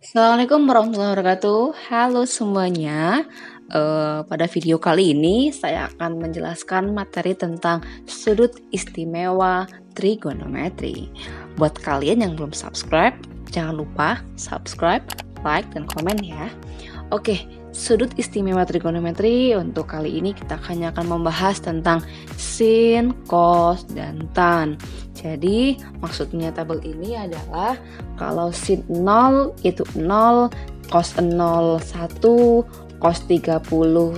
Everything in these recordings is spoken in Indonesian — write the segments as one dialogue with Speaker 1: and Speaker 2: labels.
Speaker 1: Assalamualaikum warahmatullahi wabarakatuh. Halo semuanya. Pada video kali ini saya akan menjelaskan materi tentang sudut istimewa trigonometri. Buat kalian yang belum subscribe, jangan lupa subscribe, like, dan komen ya. Oke, sudut istimewa trigonometri untuk kali ini kita hanya akan membahas tentang sin, cos, dan tan. Jadi maksudnya tabel ini adalah kalau sin 0 itu 0, cos 0 1, cos 30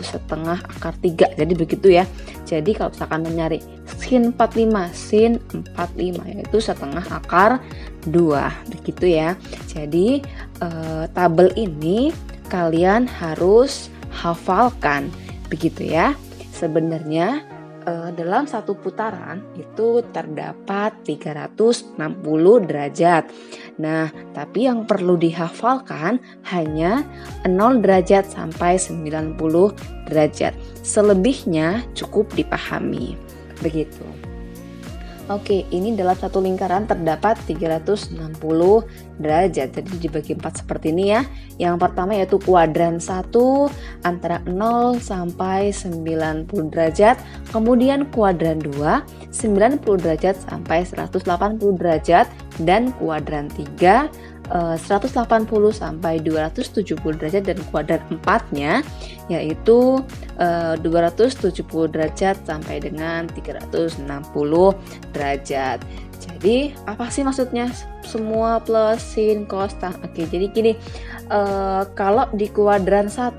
Speaker 1: setengah akar 3. Jadi begitu ya. Jadi kalau misalkan mencari sin 45 yaitu setengah akar 2. Begitu ya. Jadi tabel ini kalian harus hafalkan. Begitu ya. Sebenarnya dalam satu putaran itu terdapat 360 derajat. Nah, tapi yang perlu dihafalkan hanya 0 derajat sampai 90 derajat. Selebihnya cukup dipahami. Begitu. Oke, ini dalam satu lingkaran terdapat 360 derajat. Jadi dibagi 4 seperti ini ya. Yang pertama yaitu kuadran 1 antara 0 sampai 90 derajat. Kemudian kuadran 2 90 derajat sampai 180 derajat. Dan kuadran 3 180 sampai 270 derajat, dan kuadran 4-nya yaitu 270 derajat sampai dengan 360 derajat. Jadi apa sih maksudnya semua plus sin cos tan? Oke, jadi gini, kalau di kuadran 1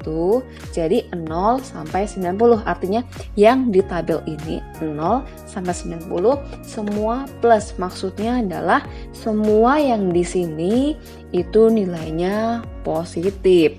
Speaker 1: jadi 0 sampai 90, artinya yang di tabel ini 0 sampai 90 semua plus, maksudnya adalah semua yang di sini itu nilainya positif.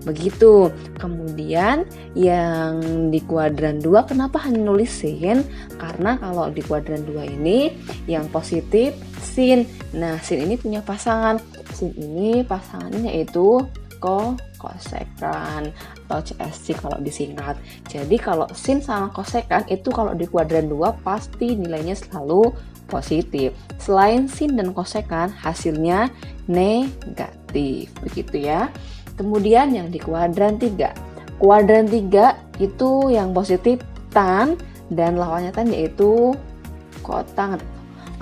Speaker 1: Begitu. Kemudian yang di kuadran 2 kenapa hanya nulis sin? Karena kalau di kuadran 2 ini yang positif sin. Nah, sin ini punya pasangan. Sin ini pasangannya yaitu kosekan atau CSC kalau disingkat. Jadi kalau sin sama kosekan itu kalau di kuadran 2 pasti nilainya selalu positif. Selain sin dan kosekan hasilnya negatif. Begitu ya. Kemudian yang di kuadran 3. Kuadran 3 itu yang positif tan dan lawannya tan yaitu kotangan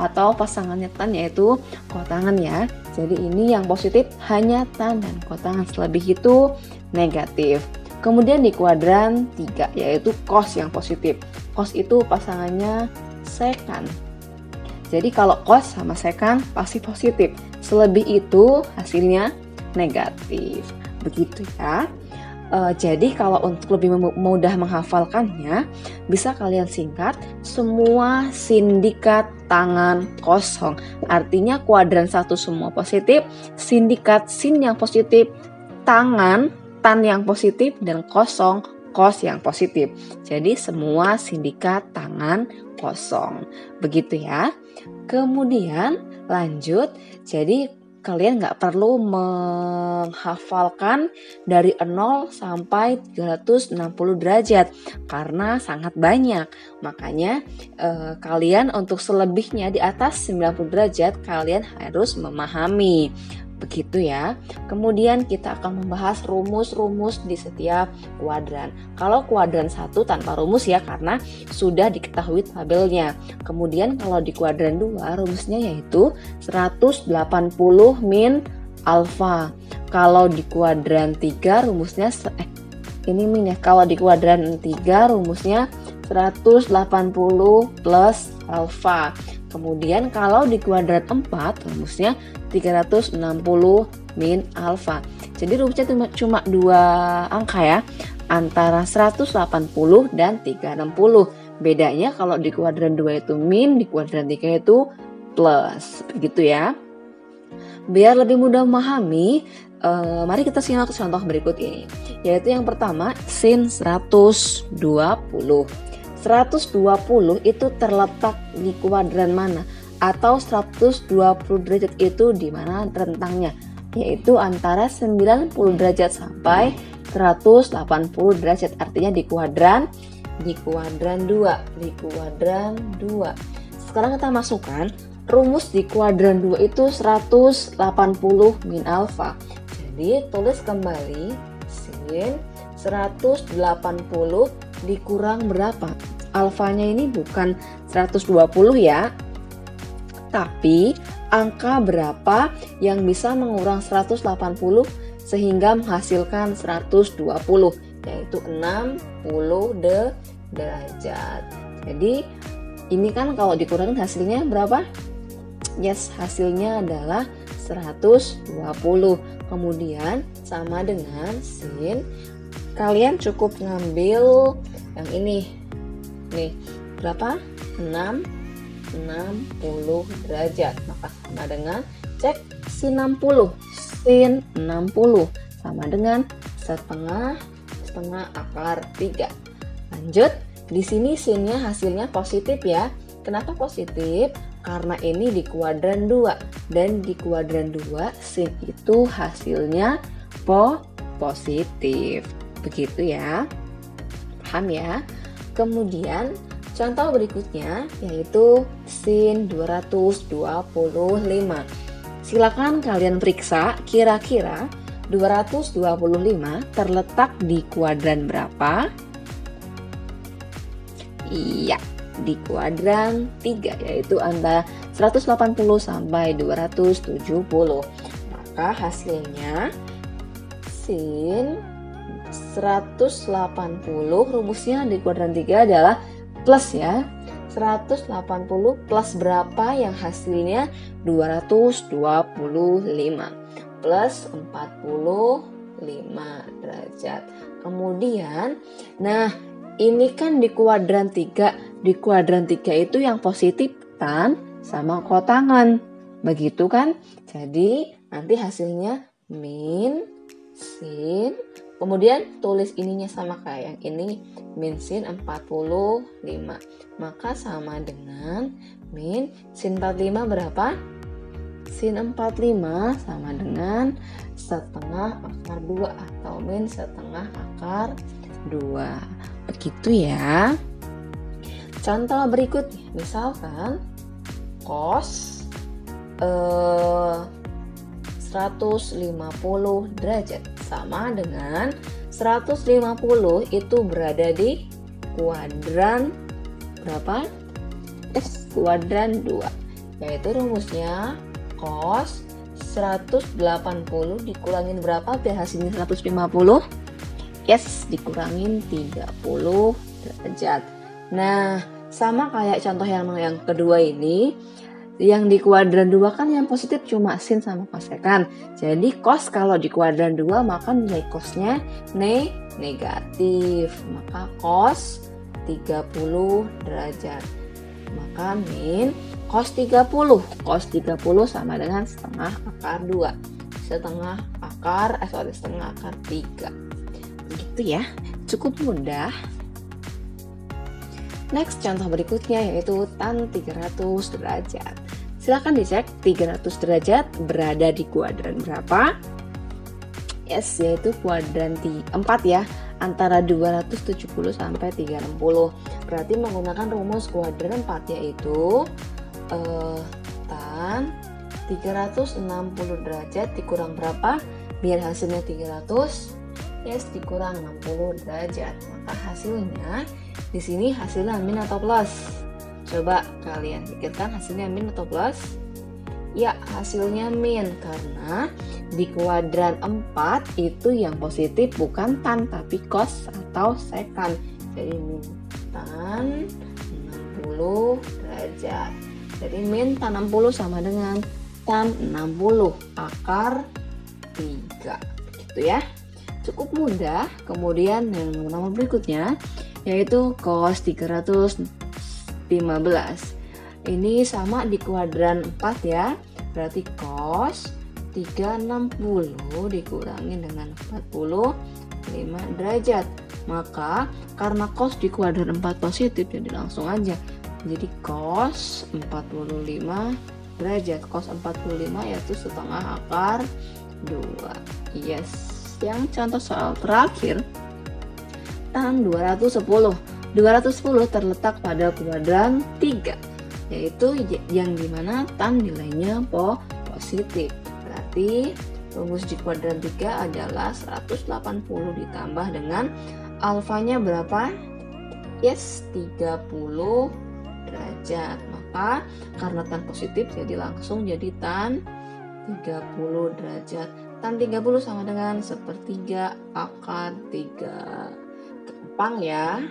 Speaker 1: atau pasangannya tan yaitu kotangan ya. Jadi ini yang positif hanya tan dan kotangan, selebih itu negatif. Kemudian di kuadran 3 yaitu cos yang positif. Cos itu pasangannya sekan. Jadi kalau cos sama sekan pasti positif. Selebih itu hasilnya negatif. Begitu ya. Jadi kalau untuk lebih mudah menghafalkannya, bisa kalian singkat semua sindikat tangan kosong. Artinya kuadran 1 semua positif, sindikat sin yang positif, tangan tan yang positif, dan kosong kos yang positif. Jadi semua sindikat tangan kosong. Begitu ya. Kemudian lanjut, jadi kalian nggak perlu menghafalkan dari 0 sampai 360 derajat karena sangat banyak. Makanya kalian untuk selebihnya di atas 90 derajat kalian harus memahami. Begitu ya. Kemudian kita akan membahas rumus-rumus di setiap kuadran. Kalau kuadran 1 tanpa rumus ya karena sudah diketahui tabelnya. Kemudian kalau di kuadran 2 rumusnya yaitu 180 min alfa. Kalau di kuadran 3 rumusnya ini min ya. Kalau di kuadran 3 rumusnya 180 plus alfa. Kemudian kalau di kuadran 4 rumusnya 360 min alfa. Jadi rumusnya cuma 2 angka ya, antara 180 dan 360. Bedanya kalau di kuadran 2 itu min, di kuadran 3 itu plus. Begitu ya. Biar lebih mudah memahami, mari kita simak contoh berikut ini. Yaitu yang pertama sin 120. 120 itu terletak di kuadran mana? Atau 120 derajat itu di mana rentangnya? Yaitu antara 90 derajat sampai 180 derajat. Artinya di kuadran 2. Sekarang kita masukkan rumus di kuadran 2 itu 180 min alfa. Jadi tulis kembali sin 180 dikurang berapa? Alfanya ini bukan 120 ya, tapi angka berapa yang bisa mengurang 180 sehingga menghasilkan 120, yaitu 60 derajat. Jadi ini kan kalau dikurangin hasilnya berapa? Yes, hasilnya adalah 120. Kemudian sama dengan sin, kalian cukup ngambil yang ini nih, berapa? 60 derajat. Maka sama dengan cek sin 60. Sin 60 sama dengan setengah akar 3. Lanjut, di sini sinnya hasilnya positif ya. Kenapa positif? Karena ini di kuadran 2, dan di kuadran 2 sin itu hasilnya positif. Begitu ya. Paham ya? Kemudian contoh berikutnya yaitu sin 225. Silakan kalian periksa kira-kira 225 terletak di kuadran berapa? Iya, di kuadran 3, yaitu antara 180 sampai 270. Maka hasilnya sin 180, rumusnya di kuadran 3 adalah plus ya. 180 plus berapa yang hasilnya 225 plus 45 derajat. Kemudian, nah ini kan di kuadran 3. Di kuadran 3 itu yang positif kan sama kotangan. Begitu kan? Jadi nanti hasilnya min sin. Kemudian tulis ininya sama kayak yang ini, min sin 45. Maka sama dengan min sin 45 berapa? Sin 45 sama dengan setengah akar 2 atau min setengah akar 2. Begitu ya. Contoh berikutnya, misalkan cos 150 derajat sama dengan 150 itu berada di kuadran berapa? Kuadran 2. Yaitu rumusnya cos 180 dikurangin berapa biar hasilnya 150? Yes, dikurangin 30 derajat. Nah, sama kayak contoh yang kedua ini, yang di kuadran 2 kan yang positif cuma sin sama kosekan. Jadi cos kalau di kuadran 2 maka nilai cosnya negatif. Maka cos 30 derajat. Maka min cos 30. Cos 30 sama dengan setengah akar 2. Setengah akar 3. Begitu ya. Cukup mudah. Next, contoh berikutnya yaitu tan 300 derajat. Silakan dicek 300 derajat berada di kuadran berapa? Yes, yaitu kuadran 4 ya, antara 270 sampai 360. Berarti menggunakan rumus kuadran 4 yaitu tan 360 derajat dikurang berapa? Biar hasilnya 300. Yes, dikurang 60 derajat. Maka hasilnya di sini hasilnya min atau plus? Coba kalian pikirkan hasilnya min atau plus? Ya, hasilnya min karena di kuadran 4 itu yang positif bukan tan tapi cos atau sekan. Jadi min tan 60 derajat. Jadi min tan 60 sama dengan tan 60 akar 3. Gitu ya. Cukup mudah. Kemudian yang nomor berikutnya yaitu cos 315. Ini sama di kuadran 4 ya. Berarti cos 360 dikurangi dengan 45 derajat. Maka karena cos di kuadran 4 positif jadi langsung aja. Jadi cos 45 derajat. Cos 45 yaitu setengah akar 2. Yes. Yang contoh soal terakhir, tan 210. 210 terletak pada kuadran 3, yaitu yang dimana tan nilainya positif. Berarti Rumus di kuadran 3 adalah 180 ditambah dengan alfanya berapa? Yes, 30 derajat. Maka karena tan positif jadi langsung jadi tan 30 derajat. Tan 30 sama dengan 1/3 akar 3. Gampang ya.